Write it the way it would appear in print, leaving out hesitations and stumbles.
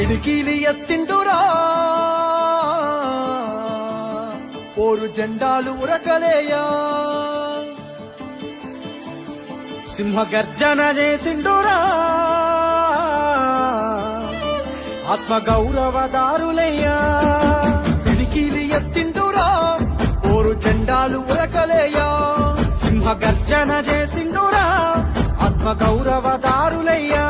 పిడికిలి ఎత్తిండురా పోరు జెండాలు ఉరకలేయా సింహ గర్జన చేసిండురా ఆత్మ గౌరవదారులయ్యా పిడికిలి ఎత్తిండురా పోరు జెండాలు ఉరకలేయా సింహ గర్జన చేసిండురా ఆత్మ గౌరవదారులయ్యా